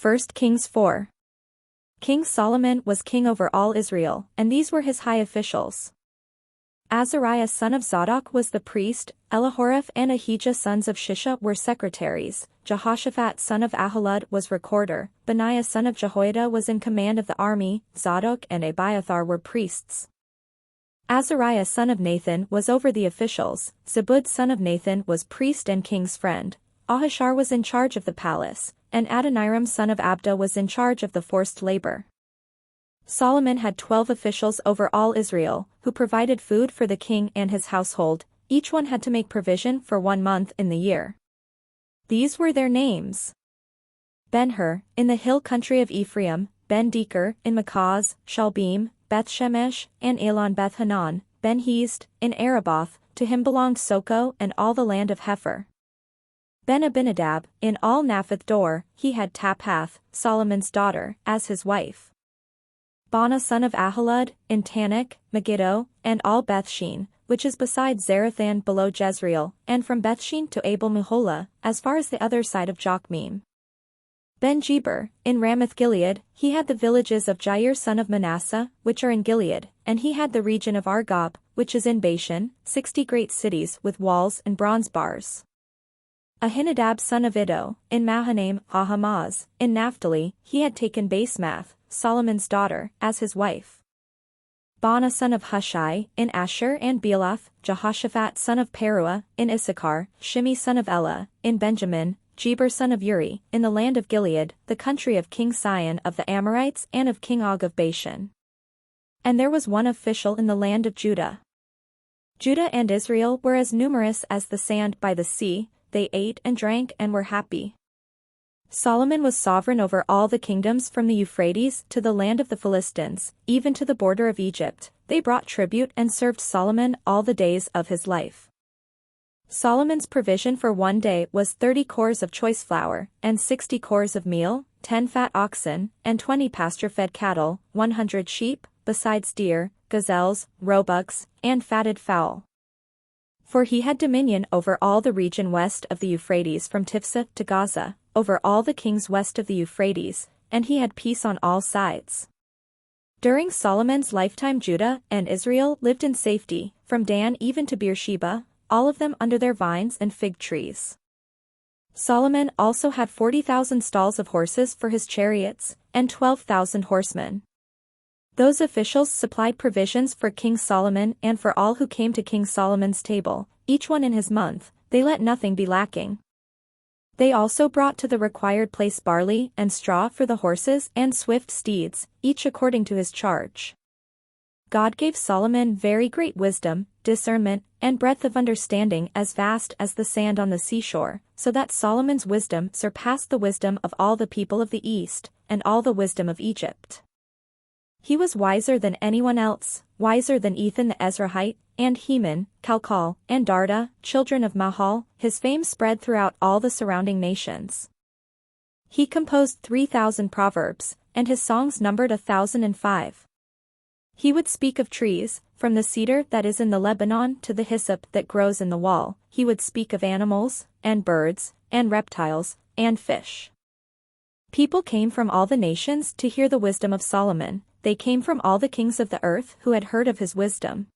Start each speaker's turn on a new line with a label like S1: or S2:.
S1: 1 Kings 4. King Solomon was king over all Israel, and these were his high officials. Azariah son of Zadok was the priest, Elihoreph and Ahijah sons of Shisha were secretaries, Jehoshaphat son of Ahilud was recorder, Benaiah son of Jehoiada was in command of the army, Zadok and Abiathar were priests. Azariah son of Nathan was over the officials, Zabud son of Nathan was priest and king's friend, Ahishar was in charge of the palace, and Adoniram son of Abda was in charge of the forced labor. Solomon had 12 officials over all Israel, who provided food for the king and his household. Each one had to make provision for 1 month in the year. These were their names: Ben-Hur, in the hill country of Ephraim, Ben-Deker, in Makaz, Shalbim, Beth-Shemesh, and Elon-Beth-Hanan, Ben-Hezd, in Araboth, to him belonged Soko and all the land of Hepher. Ben-Abinadab, in all Naphath-Dor, he had Taphath, Solomon's daughter, as his wife. Bana son of Ahilud, in Tanakh, Megiddo, and all Bethshean, which is beside Zarethan below Jezreel, and from Bethshean to Abel-Meholah, as far as the other side of Jokmeam. Ben-Jeber, in Ramoth-Gilead, he had the villages of Jair son of Manasseh, which are in Gilead, and he had the region of Argob, which is in Bashan, 60 great cities with walls and bronze bars. Ahinadab son of Iddo, in Mahanaim, Ahamaz, in Naphtali, he had taken Basemath, Solomon's daughter, as his wife. Bana son of Hushai, in Asher and Bealoth, Jehoshaphat son of Peruah, in Issachar, Shimi son of Elah, in Benjamin, Jeber son of Uri, in the land of Gilead, the country of King Sihon of the Amorites and of King Og of Bashan. And there was one official in the land of Judah. Judah and Israel were as numerous as the sand by the sea. They ate and drank and were happy. Solomon was sovereign over all the kingdoms from the Euphrates to the land of the Philistines, even to the border of Egypt. They brought tribute and served Solomon all the days of his life. Solomon's provision for 1 day was 30 cors of choice flour, and 60 cors of meal, 10 fat oxen, and 20 pasture-fed cattle, 100 sheep, besides deer, gazelles, roebucks, and fatted fowl. For he had dominion over all the region west of the Euphrates from Tiphsah to Gaza, over all the kings west of the Euphrates, and he had peace on all sides. During Solomon's lifetime Judah and Israel lived in safety, from Dan even to Beersheba, all of them under their vines and fig trees. Solomon also had 40,000 stalls of horses for his chariots, and 12,000 horsemen. Those officials supplied provisions for King Solomon and for all who came to King Solomon's table, each one in his month. They let nothing be lacking. They also brought to the required place barley and straw for the horses and swift steeds, each according to his charge. God gave Solomon very great wisdom, discernment, and breadth of understanding as vast as the sand on the seashore, so that Solomon's wisdom surpassed the wisdom of all the people of the East, and all the wisdom of Egypt. He was wiser than anyone else, wiser than Ethan the Ezrahite, and Heman, Calcol, and Darda, children of Mahal. His fame spread throughout all the surrounding nations. He composed 3,000 proverbs, and his songs numbered 1,005. He would speak of trees, from the cedar that is in the Lebanon to the hyssop that grows in the wall. He would speak of animals, and birds, and reptiles, and fish. People came from all the nations to hear the wisdom of Solomon. They came from all the kings of the earth who had heard of his wisdom.